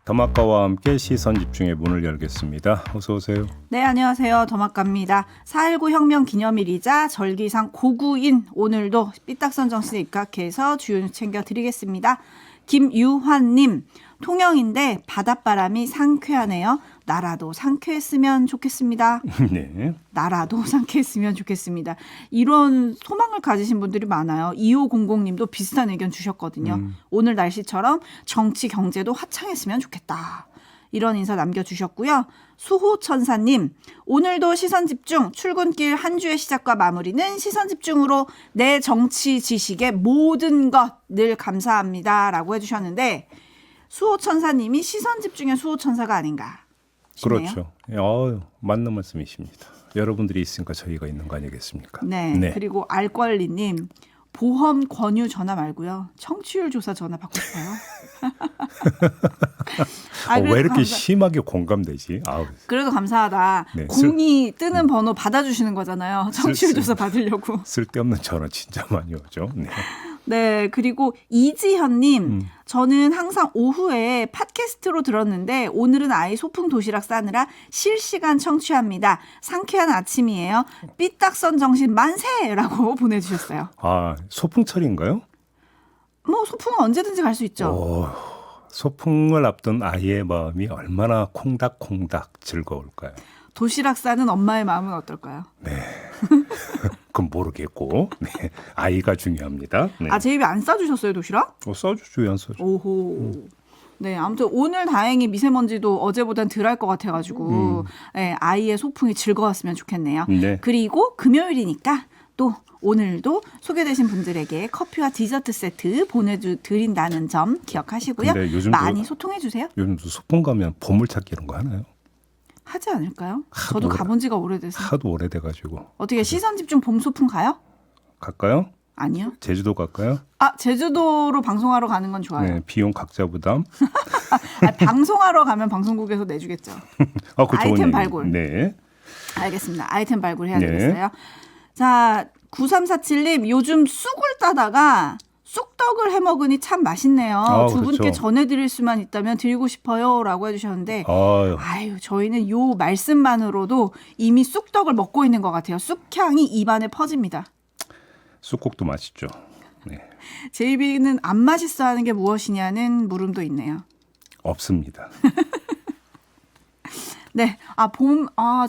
더마카와 함께 시선 집중의 문을 열겠습니다. 어서 오세요. 네, 안녕하세요. 더마카입니다. 4.19 혁명 기념일이자 절기상 고구인 오늘도 삐딱선 정신에 입각해서 주요 뉴스 챙겨드리겠습니다. 김유환님, 통영인데 바닷바람이 상쾌하네요. 나라도 상쾌했으면 좋겠습니다. 네. 나라도 상쾌했으면 좋겠습니다. 이런 소망을 가지신 분들이 많아요. 2500님도 비슷한 의견 주셨거든요. 오늘 날씨처럼 정치 경제도 화창했으면 좋겠다. 이런 인사 남겨주셨고요. 수호천사님, 오늘도 시선집중, 출근길 한 주의 시작과 마무리는 시선집중으로 내 정치 지식의 모든 것 늘 감사합니다. 라고 해주셨는데 수호천사님이 시선집중의 수호천사가 아닌가 싶네요. 그렇죠. 맞는 말씀이십니다. 여러분들이 있으니까 저희가 있는 거 아니겠습니까? 네. 그리고 알권리님, 보험 권유 전화 말고요. 청취율 조사 전화 받고 싶어요. 왜 이렇게 심하게 공감되지? 그래도 감사하다. 네, 공이 뜨는 번호 받아주시는 거잖아요. 청취율 조사 받으려고. 쓸데없는 전화 진짜 많이 오죠. 네. 네, 그리고 이지현님, 저는 항상 오후에 팟캐스트로 들었는데 오늘은 아이 소풍 도시락 싸느라 실시간 청취합니다. 상쾌한 아침이에요. 삐딱선 정신 만세라고 보내주셨어요. 소풍철인가요? 뭐 소풍은 언제든지 갈 수 있죠. 소풍을 앞둔 아이의 마음이 얼마나 콩닥콩닥 즐거울까요? 도시락 싸는 엄마의 마음은 어떨까요? 네. 그건 모르겠고. 네. 아이가 중요합니다. 네. 제이비 안 싸주셨어요, 도시락? 싸주죠, 안 싸주. 오호. 네, 아무튼 오늘 다행히 미세먼지도 어제보단 덜할 것 같아가지고 네, 아이의 소풍이 즐거웠으면 좋겠네요. 네. 그리고 금요일이니까 또 오늘도 소개되신 분들에게 커피와 디저트 세트 보내드린다는 점 기억하시고요. 많이 소통해주세요. 요즘도 소풍 가면 보물찾기 이런 거 하나요? 하지 않을까요? 저도 가본 지가 오래돼서. 하도 오래돼가지고. 어떻게 시선집중 봄 소풍 가요? 갈까요? 아니요. 제주도 갈까요? 제주도로 방송하러 가는 건 좋아요. 네, 비용 각자 부담. 방송하러 가면 방송국에서 내주겠죠. 아이템 발굴. 네. 알겠습니다. 아이템 발굴 해야 되겠어요. 자, 9347님, 요즘 쑥을 따다가 쑥떡을 해먹으니 참 맛있네요. 두 분께 그렇죠. 전해드릴 수만 있다면 드리고 싶어요. 라고 해주셨는데 저희는 요 말씀만으로도 이미 쑥떡을 먹고 있는 것 같아요. 쑥향이 입안에 퍼집니다. 쑥국도 맛있죠. 네. 제이비는 안 맛있어 하는 게 무엇이냐는 물음도 있네요. 없습니다. 네,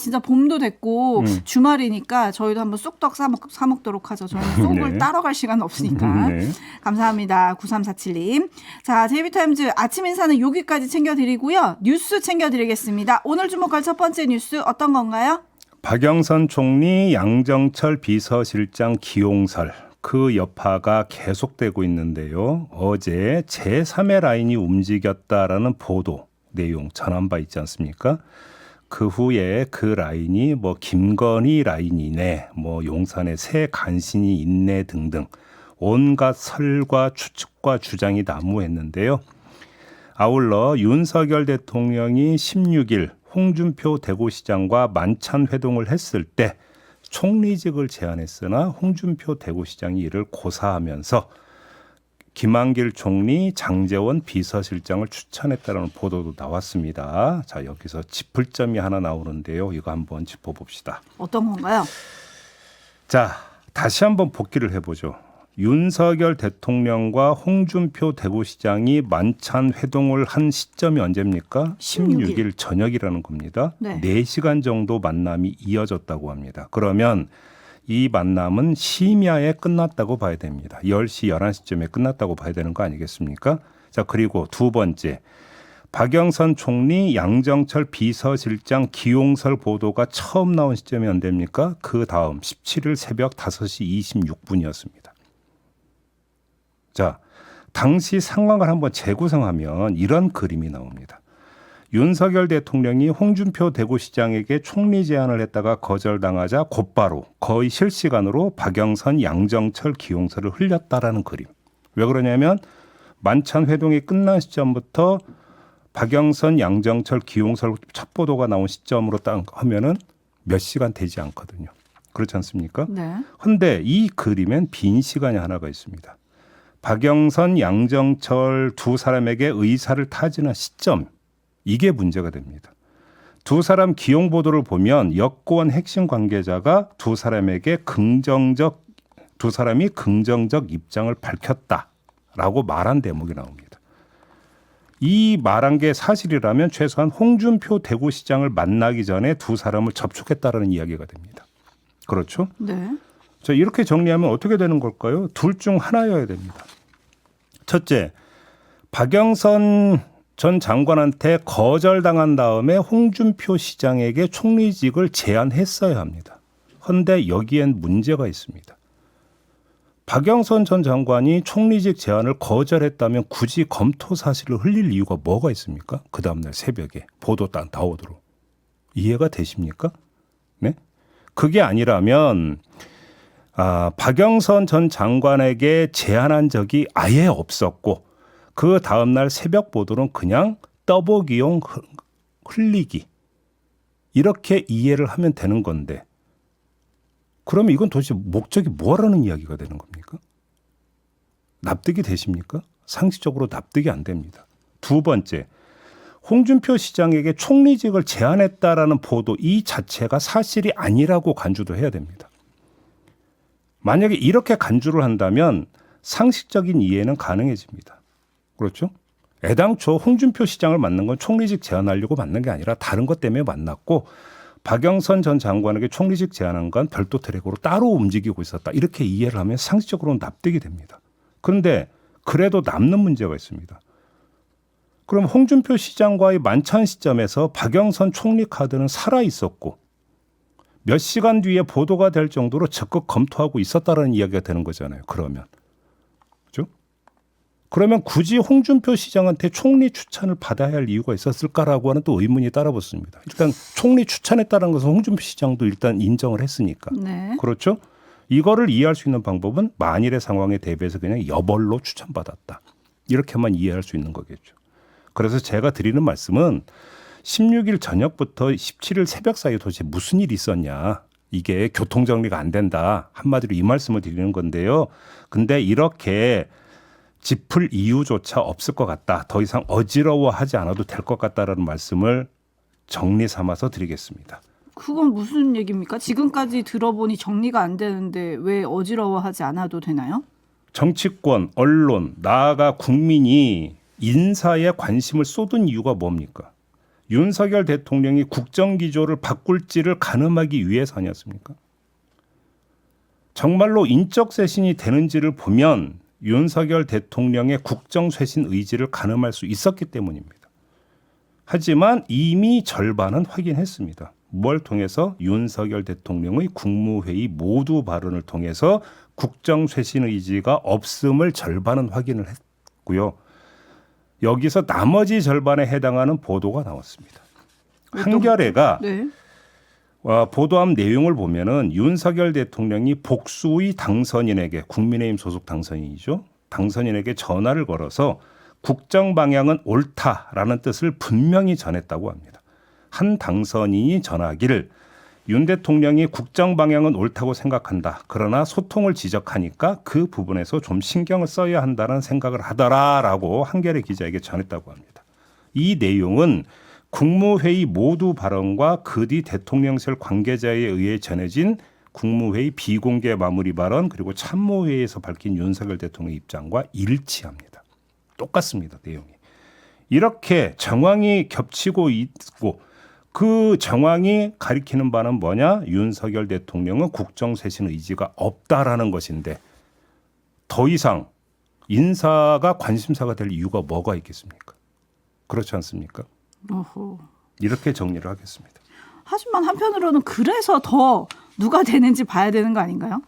진짜 봄도 됐고 주말이니까 저희도 한번 쑥떡 사 먹도록 하죠. 저희는 쑥을 네. 따러 갈 시간 없으니까. 네. 감사합니다. 9347님. 자, 제이비타임즈 아침 인사는 여기까지 챙겨드리고요. 뉴스 챙겨드리겠습니다. 오늘 주목할 첫 번째 뉴스 어떤 건가요? 박영선 총리, 양정철 비서실장 기용설. 그 여파가 계속되고 있는데요. 어제 제3의 라인이 움직였다라는 보도 내용 전한 바 있지 않습니까? 그 후에 그 라인이 김건희 라인이네, 용산에 새 간신이 있네 등등 온갖 설과 추측과 주장이 난무했는데요. 아울러 윤석열 대통령이 16일 홍준표 대구시장과 만찬 회동을 했을 때 총리직을 제안했으나 홍준표 대구시장이 이를 고사하면서 김한길 총리, 장제원 비서실장을 추천했다는 보도도 나왔습니다. 자, 여기서 짚을 점이 하나 나오는데요. 이거 한번 짚어봅시다. 어떤 건가요? 자, 다시 한번 복기를 해보죠. 윤석열 대통령과 홍준표 대구시장이 만찬 회동을 한 시점이 언제입니까? 16일 저녁이라는 겁니다. 네. 4시간 정도 만남이 이어졌다고 합니다. 그러면 이 만남은 심야에 끝났다고 봐야 됩니다. 10시, 11시쯤에 끝났다고 봐야 되는 거 아니겠습니까? 자, 그리고 두 번째. 박영선 총리, 양정철 비서실장 기용설 보도가 처음 나온 시점이 언제입니까? 그 다음 17일 새벽 5시 26분이었습니다. 자, 당시 상황을 한번 재구성하면 이런 그림이 나옵니다. 윤석열 대통령이 홍준표 대구시장에게 총리 제안을 했다가 거절당하자 곧바로 거의 실시간으로 박영선, 양정철 기용설을 흘렸다라는 그림. 왜 그러냐면 만찬 회동이 끝난 시점부터 박영선, 양정철, 기용설 첫 보도가 나온 시점으로 딱 하면은 몇 시간 되지 않거든요. 그렇지 않습니까? 네. 그런데 이 그림엔 빈 시간이 하나가 있습니다. 박영선, 양정철 두 사람에게 의사를 타진한 시점, 이게 문제가 됩니다. 두 사람 기용 보도를 보면 여권 핵심 관계자가 두 사람이 긍정적 입장을 밝혔다라고 말한 대목이 나옵니다. 이 말한 게 사실이라면 최소한 홍준표 대구시장을 만나기 전에 두 사람을 접촉했다라는 이야기가 됩니다. 그렇죠? 네. 자, 이렇게 정리하면 어떻게 되는 걸까요? 둘 중 하나여야 됩니다. 첫째, 박영선 전 장관한테 거절당한 다음에 홍준표 시장에게 총리직을 제안했어야 합니다. 그런데 여기엔 문제가 있습니다. 박영선 전 장관이 총리직 제안을 거절했다면 굳이 검토 사실을 흘릴 이유가 뭐가 있습니까? 그 다음날 새벽에 보도 딱 나오도록. 이해가 되십니까? 네? 그게 아니라면 박영선 전 장관에게 제안한 적이 아예 없었고 그 다음날 새벽 보도는 그냥 떠보기용 흘리기 이렇게 이해를 하면 되는 건데 그러면 이건 도대체 목적이 뭐라는 이야기가 되는 겁니까? 납득이 되십니까? 상식적으로 납득이 안 됩니다. 두 번째, 홍준표 시장에게 총리직을 제안했다라는 보도 이 자체가 사실이 아니라고 간주도 해야 됩니다. 만약에 이렇게 간주를 한다면 상식적인 이해는 가능해집니다. 그렇죠? 애당초 홍준표 시장을 만난 건 총리직 제안하려고 만난 게 아니라 다른 것 때문에 만났고 박영선 전 장관에게 총리직 제안한 건 별도 트랙으로 따로 움직이고 있었다. 이렇게 이해를 하면 상식적으로는 납득이 됩니다. 그런데 그래도 남는 문제가 있습니다. 그럼 홍준표 시장과의 만찬 시점에서 박영선 총리 카드는 살아 있었고 몇 시간 뒤에 보도가 될 정도로 적극 검토하고 있었다는 이야기가 되는 거잖아요. 그러면. 그렇죠? 그러면 굳이 홍준표 시장한테 총리 추천을 받아야 할 이유가 있었을까라고 하는 또 의문이 따라붙습니다. 일단 총리 추천했다는 것은 홍준표 시장도 일단 인정을 했으니까. 네. 그렇죠? 이거를 이해할 수 있는 방법은 만일의 상황에 대비해서 그냥 여벌로 추천받았다. 이렇게만 이해할 수 있는 거겠죠. 그래서 제가 드리는 말씀은 16일 저녁부터 17일 새벽 사이에 도대체 무슨 일이 있었냐. 이게 교통정리가 안 된다. 한마디로 이 말씀을 드리는 건데요. 근데 이렇게 짚을 이유조차 없을 것 같다. 더 이상 어지러워하지 않아도 될 것 같다라는 말씀을 정리 삼아서 드리겠습니다. 그건 무슨 얘기입니까? 지금까지 들어보니 정리가 안 되는데 왜 어지러워하지 않아도 되나요? 정치권, 언론, 나아가 국민이 인사에 관심을 쏟은 이유가 뭡니까? 윤석열 대통령이 국정기조를 바꿀지를 가늠하기 위해서 아니었습니까? 정말로 인적 쇄신이 되는지를 보면 윤석열 대통령의 국정쇄신 의지를 가늠할 수 있었기 때문입니다. 하지만 이미 절반은 확인했습니다. 뭘 통해서? 윤석열 대통령의 국무회의 모두 발언을 통해서 국정쇄신 의지가 없음을 절반은 확인을 했고요. 여기서 나머지 절반에 해당하는 보도가 나왔습니다. 한겨레가 네. 보도한 내용을 보면은 윤석열 대통령이 복수의 당선인에게 국민의힘 소속 당선인이죠. 당선인에게 전화를 걸어서 국정 방향은 옳다라는 뜻을 분명히 전했다고 합니다. 한 당선인이 전하기를 윤 대통령이 국정 방향은 옳다고 생각한다. 그러나 소통을 지적하니까 그 부분에서 좀 신경을 써야 한다는 생각을 하더라라고 한겨레 기자에게 전했다고 합니다. 이 내용은 국무회의 모두 발언과 그 뒤 대통령실 관계자에 의해 전해진 국무회의 비공개 마무리 발언 그리고 참모회의에서 밝힌 윤석열 대통령의 입장과 일치합니다. 똑같습니다. 내용이. 이렇게 정황이 겹치고 있고 그 정황이 가리키는 바는 뭐냐? 윤석열 대통령은 국정쇄신 의지가 없다라는 것인데 더 이상 인사가 관심사가 될 이유가 뭐가 있겠습니까? 그렇지 않습니까? 어허. 이렇게 정리를 하겠습니다. 하지만 한편으로는 그래서 더 누가 되는지 봐야 되는 거 아닌가요?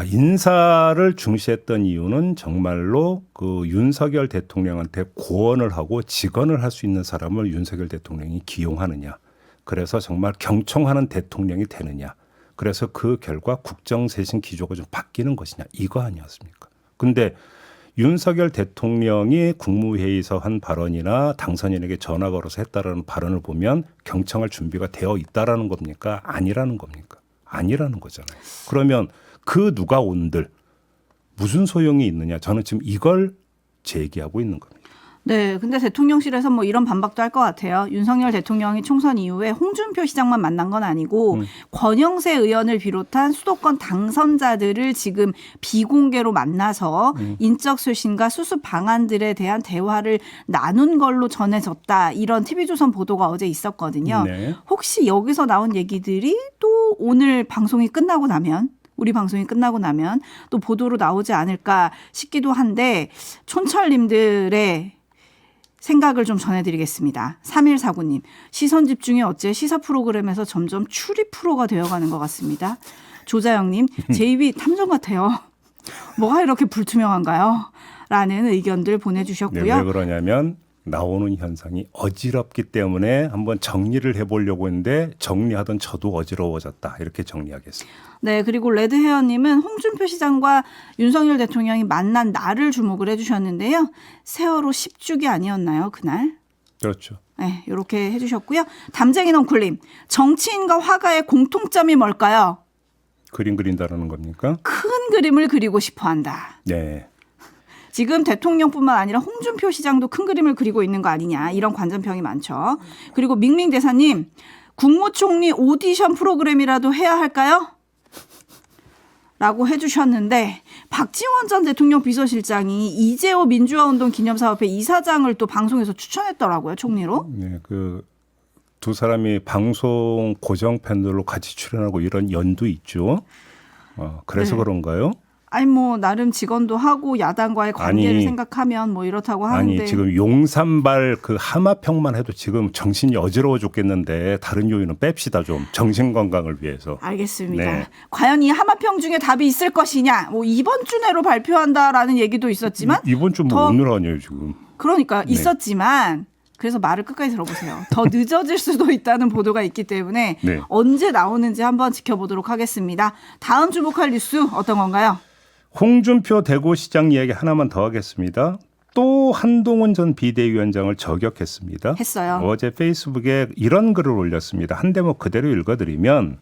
인사를 중시했던 이유는 정말로 그 윤석열 대통령한테 고언을 하고 직언을 할 수 있는 사람을 윤석열 대통령이 기용하느냐. 그래서 정말 경청하는 대통령이 되느냐. 그래서 그 결과 국정쇄신 기조가 좀 바뀌는 것이냐. 이거 아니었습니까? 근데 윤석열 대통령이 국무회의에서 한 발언이나 당선인에게 전화 걸어서 했다라는 발언을 보면 경청할 준비가 되어 있다라는 겁니까? 아니라는 겁니까? 아니라는 거잖아요. 그러면 그 누가 온들 무슨 소용이 있느냐. 저는 지금 이걸 제기하고 있는 겁니다. 네, 근데 대통령실에서 뭐 이런 반박도 할 것 같아요. 윤석열 대통령이 총선 이후에 홍준표 시장만 만난 건 아니고 권영세 의원을 비롯한 수도권 당선자들을 지금 비공개로 만나서 인적 쇄신과 수습 방안들에 대한 대화를 나눈 걸로 전해졌다. 이런 TV조선 보도가 어제 있었거든요. 네. 혹시 여기서 나온 얘기들이 또 오늘 방송이 끝나고 나면 우리 방송이 끝나고 나면 또 보도로 나오지 않을까 싶기도 한데 촌철님들의 생각을 좀 전해드리겠습니다. 3149님. 시선집중이 어째 시사 프로그램에서 점점 추리 프로가 되어가는 것 같습니다. 조자영님. 제 입이 탐정 같아요. 뭐가 이렇게 불투명한가요? 라는 의견들 네, 보내주셨고요. 왜 그러냐면 나오는 현상이 어지럽기 때문에 한번 정리를 해보려고 했는데 정리하던 저도 어지러워졌다. 이렇게 정리하겠습니다. 네, 그리고 레드헤어님은 홍준표 시장과 윤석열 대통령이 만난 날을 주목을 해주셨는데요. 세월호 10주기 아니었나요, 그날? 그렇죠. 네, 이렇게 해주셨고요. 담쟁이 넝쿨님, 정치인과 화가의 공통점이 뭘까요? 그림 그린다는 겁니까? 큰 그림을 그리고 싶어한다. 네. 지금 대통령뿐만 아니라 홍준표 시장도 큰 그림을 그리고 있는 거 아니냐 이런 관전평이 많죠. 그리고 밍밍 대사님, 국무총리 오디션 프로그램이라도 해야 할까요? 라고 해주셨는데 박지원 전 대통령 비서실장이 이재호 민주화운동 기념사업회 이사장을 또 방송에서 추천했더라고요. 총리로. 네, 그 두 사람이 방송 고정 팬들로 같이 출연하고 이런 연도 있죠. 그래서 네. 그런가요? 아니 뭐 나름 직원도 하고 야당과의 관계를 아니, 생각하면 뭐 이렇다고 하는데. 아니 지금 용산발 그 하마평만 해도 지금 정신이 어지러워 죽겠는데 다른 요인은 뺍시다 좀. 정신 건강을 위해서. 알겠습니다. 네. 과연 이 하마평 중에 답이 있을 것이냐. 뭐 이번 주 내로 발표한다라는 얘기도 있었지만 이번 주 뭐 오늘 아니에요 지금. 그러니까 네. 있었지만 그래서 말을 끝까지 들어보세요. 더 늦어질 수도 있다는 보도가 있기 때문에 네. 언제 나오는지 한번 지켜보도록 하겠습니다. 다음 주목할 뉴스 어떤 건가요? 홍준표 대구시장 이야기 하나만 더 하겠습니다. 또 한동훈 전 비대위원장을 저격했습니다. 했어요. 어제 페이스북에 이런 글을 올렸습니다. 한 대목 그대로 읽어드리면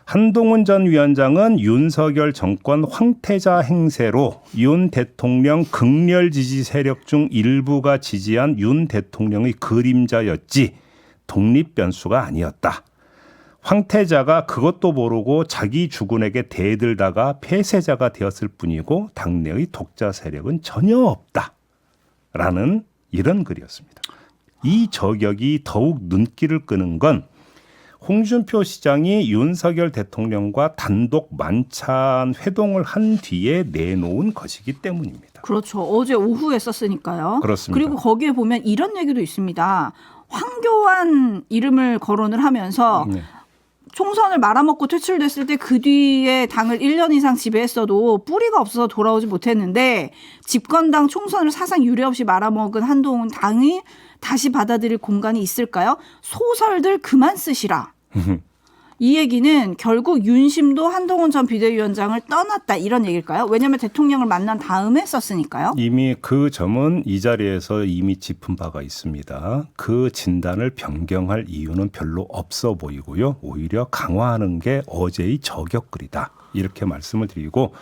한동훈 전 위원장은 윤석열 정권 황태자 행세로 윤 대통령 극렬 지지 세력 중 일부가 지지한 윤 대통령의 그림자였지 독립 변수가 아니었다. 황태자가 그것도 모르고 자기 주군에게 대들다가 폐쇄자가 되었을 뿐이고 당내의 독자 세력은 전혀 없다. 라는 이런 글이었습니다. 이 저격이 더욱 눈길을 끄는 건 홍준표 시장이 윤석열 대통령과 단독 만찬 회동을 한 뒤에 내놓은 것이기 때문입니다. 그렇죠. 어제 오후에 썼으니까요. 그렇습니다. 그리고 거기에 보면 이런 얘기도 있습니다. 황교안 이름을 거론을 하면서 네. 총선을 말아먹고 퇴출됐을 때 그 뒤에 당을 1년 이상 지배했어도 뿌리가 없어서 돌아오지 못했는데 집권당 총선을 사상 유례 없이 말아먹은 한동훈 당이 다시 받아들일 공간이 있을까요? 소설들 그만 쓰시라. 이 얘기는 결국 윤심도 한동훈 전 비대위원장을 떠났다 이런 얘기일까요? 왜냐하면 대통령을 만난 다음에 썼으니까요. 이미 그 점은 이 자리에서 이미 짚은 바가 있습니다. 그 진단을 변경할 이유는 별로 없어 보이고요. 오히려 강화하는 게 어제의 저격글이다. 이렇게 말씀을 드리고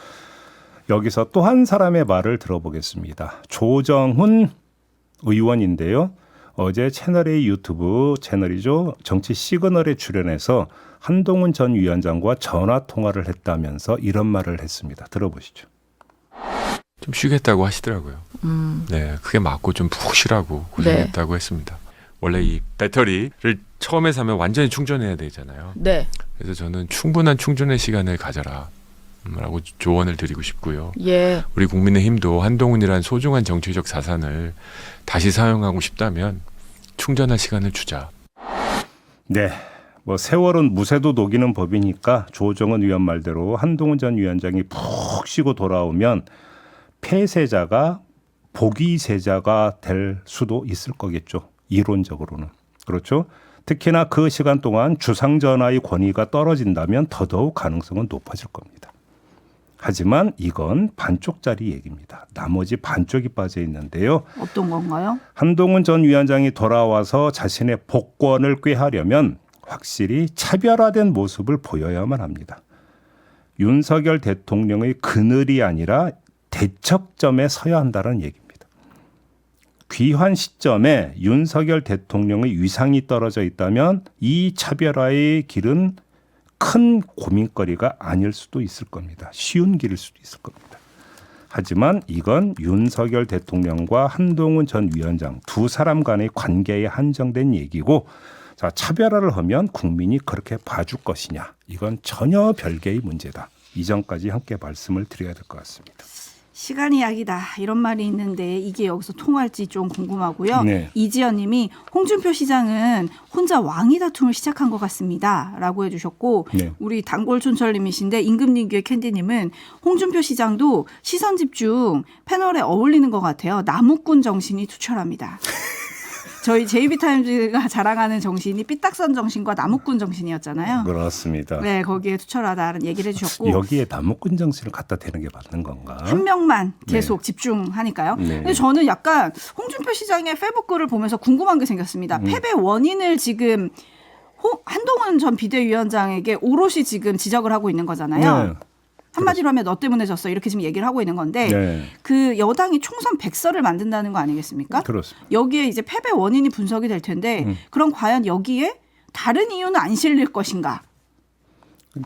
여기서 또 한 사람의 말을 들어보겠습니다. 조정훈 의원인데요. 어제 채널A 유튜브 채널이죠. 정치 시그널에 출연해서 한동훈 전 위원장과 전화 통화를 했다면서 이런 말을 했습니다. 들어보시죠. 좀 쉬겠다고 하시더라고요. 네, 그게 맞고 좀 푹 쉬라고 고생했다고 했습니다. 원래 이 배터리를 처음에 사면 완전히 충전해야 되잖아요. 네. 그래서 저는 충분한 충전의 시간을 가져라 라고 조언을 드리고 싶고요. 예. 우리 국민의힘도 한동훈이란 소중한 정치적 자산을 다시 사용하고 싶다면 충전할 시간을 주자. 네. 뭐 세월은 무쇠도 녹이는 법이니까 조정은 위원 말대로 한동훈 전 위원장이 푹 쉬고 돌아오면 폐쇄자가 복위세자가 될 수도 있을 거겠죠. 이론적으로는. 그렇죠. 특히나 그 시간 동안 주상전하의 권위가 떨어진다면 더더욱 가능성은 높아질 겁니다. 하지만 이건 반쪽짜리 얘기입니다. 나머지 반쪽이 빠져 있는데요. 어떤 건가요? 한동훈 전 위원장이 돌아와서 자신의 복권을 꾀하려면 확실히 차별화된 모습을 보여야만 합니다. 윤석열 대통령의 그늘이 아니라 대척점에 서야 한다는 얘기입니다. 귀환 시점에 윤석열 대통령의 위상이 떨어져 있다면 이 차별화의 길은 큰 고민거리가 아닐 수도 있을 겁니다. 쉬운 길일 수도 있을 겁니다. 하지만 이건 윤석열 대통령과 한동훈 전 위원장 두 사람 간의 관계에 한정된 얘기고, 자, 차별화를 하면 국민이 그렇게 봐줄 것이냐, 이건 전혀 별개의 문제다. 이전까지 함께 말씀을 드려야 될 것 같습니다. 시간이 약이다 이런 말이 있는데 이게 여기서 통할지 좀 궁금하고요. 네. 이지연 님이 홍준표 시장은 혼자 왕이 다툼을 시작한 것 같습니다 라고 해주셨고, 네. 우리 단골촌철 님이신데 임금님교의 캔디님은 홍준표 시장도 시선 집중 패널에 어울리는 것 같아요. 나무꾼 정신이 투철합니다. 저희 JB타임즈가 자랑하는 정신이 삐딱선 정신과 나무꾼 정신이었잖아요. 그렇습니다. 네, 거기에 투철하다는 얘기를 해주셨고, 여기에 나무꾼 정신을 갖다 대는 게 맞는 건가? 한 명만 계속 집중하니까요. 네. 근데 저는 약간 홍준표 시장의 페북 글을 보면서 궁금한 게 생겼습니다. 패배 원인을 지금 한동훈 전 비대위원장에게 오롯이 지금 지적을 하고 있는 거잖아요. 네. 한마디로 하면 너 때문에 졌어 이렇게 지금 얘기를 하고 있는 건데, 네. 그 여당이 총선 백서를 만든다는 거 아니겠습니까? 그렇습니다. 여기에 이제 패배 원인이 분석이 될 텐데 그럼 과연 여기에 다른 이유는 안 실릴 것인가?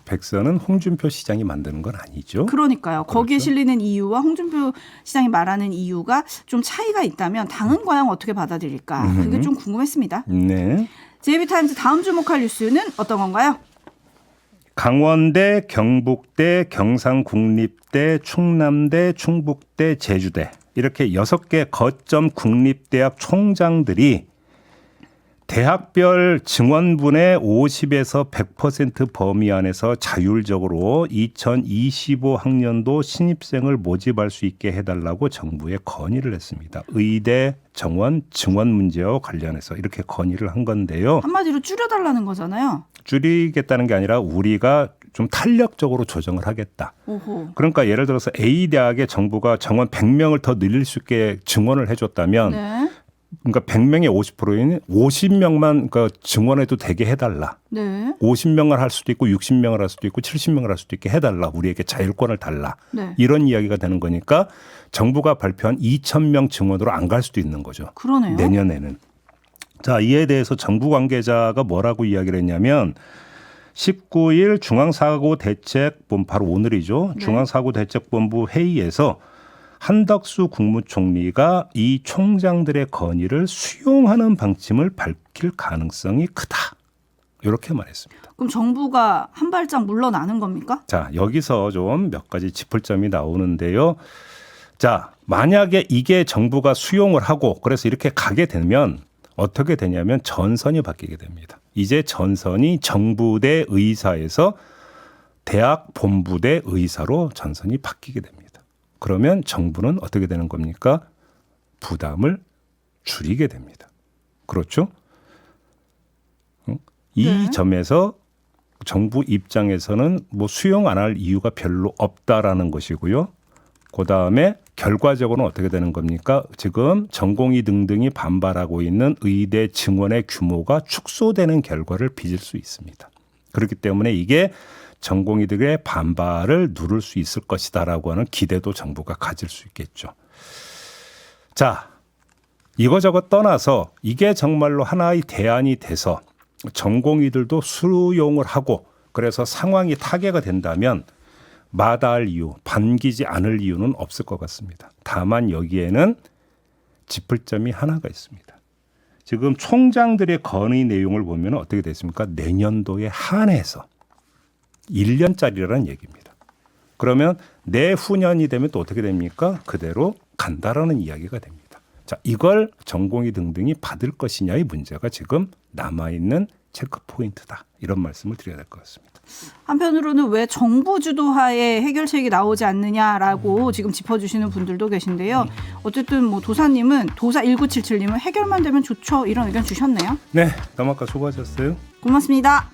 백서는 홍준표 시장이 만드는 건 아니죠. 그러니까요. 거기에 그렇죠. 실리는 이유와 홍준표 시장이 말하는 이유가 좀 차이가 있다면 당은 과연 어떻게 받아들일까? 그게 좀 궁금했습니다. 네. JB타임즈 다음 주목할 뉴스는 어떤 건가요? 강원대, 경북대, 경상국립대, 충남대, 충북대, 제주대 이렇게 6개 거점 국립대학 총장들이 대학별 증원분의 50에서 100% 범위 안에서 자율적으로 2025학년도 신입생을 모집할 수 있게 해달라고 정부에 건의를 했습니다. 의대 정원 증원 문제와 관련해서 이렇게 건의를 한 건데요. 한마디로 줄여달라는 거잖아요. 줄이겠다는 게 아니라 우리가 좀 탄력적으로 조정을 하겠다. 오호. 그러니까 예를 들어서 A대학에 정부가 정원 100명을 더 늘릴 수 있게 증원을 해줬다면 네. 그러니까 100명의 50%인 50명만 그러니까 증원해도 되게 해달라. 네. 50명을 할 수도 있고 60명을 할 수도 있고 70명을 할 수도 있게 해달라. 우리에게 자율권을 달라. 네. 이런 이야기가 되는 거니까 정부가 발표한 2,000명 증원으로 안 갈 수도 있는 거죠. 그러네요. 내년에는. 자, 이에 대해서 정부 관계자가 뭐라고 이야기를 했냐면 19일 중앙사고대책본부 바로 오늘이죠. 네. 중앙사고대책본부 회의에서 한덕수 국무총리가 이 총장들의 건의를 수용하는 방침을 밝힐 가능성이 크다. 이렇게 말했습니다. 그럼 정부가 한 발짝 물러나는 겁니까? 자, 여기서 좀 몇 가지 짚을 점이 나오는데요. 자, 만약에 이게 정부가 수용을 하고 그래서 이렇게 가게 되면 어떻게 되냐면 전선이 바뀌게 됩니다. 이제 전선이 정부대 의사에서 대학 본부대 의사로 전선이 바뀌게 됩니다. 그러면 정부는 어떻게 되는 겁니까? 부담을 줄이게 됩니다. 그렇죠? 이 네. 점에서 정부 입장에서는 뭐 수용 안 할 이유가 별로 없다라는 것이고요. 그다음에 결과적으로는 어떻게 되는 겁니까? 지금 전공의 등등이 반발하고 있는 의대 증원의 규모가 축소되는 결과를 빚을 수 있습니다. 그렇기 때문에 이게 전공의들의 반발을 누를 수 있을 것이다라고 하는 기대도 정부가 가질 수 있겠죠. 자, 이거저거 떠나서 이게 정말로 하나의 대안이 돼서 전공의들도 수용을 하고 그래서 상황이 타개가 된다면 마다할 이유, 반기지 않을 이유는 없을 것 같습니다. 다만 여기에는 짚을 점이 하나가 있습니다. 지금 총장들의 건의 내용을 보면 어떻게 됐습니까? 내년도에 한해서 1년짜리라는 얘기입니다. 그러면 내후년이 되면 또 어떻게 됩니까? 그대로 간다라는 이야기가 됩니다. 자, 이걸 전공의 등등이 받을 것이냐의 문제가 지금 남아있는 체크 포인트다. 이런 말씀을 드려야 될 것 같습니다. 한편으로는 왜 정부 주도하에 해결책이 나오지 않느냐라고 지금 짚어주시는 분들도 계신데요. 어쨌든 뭐 도사님은 도사 1977님은 해결만 되면 좋죠 이런 의견 주셨네요. 네, 담화가 수고하셨어요. 고맙습니다.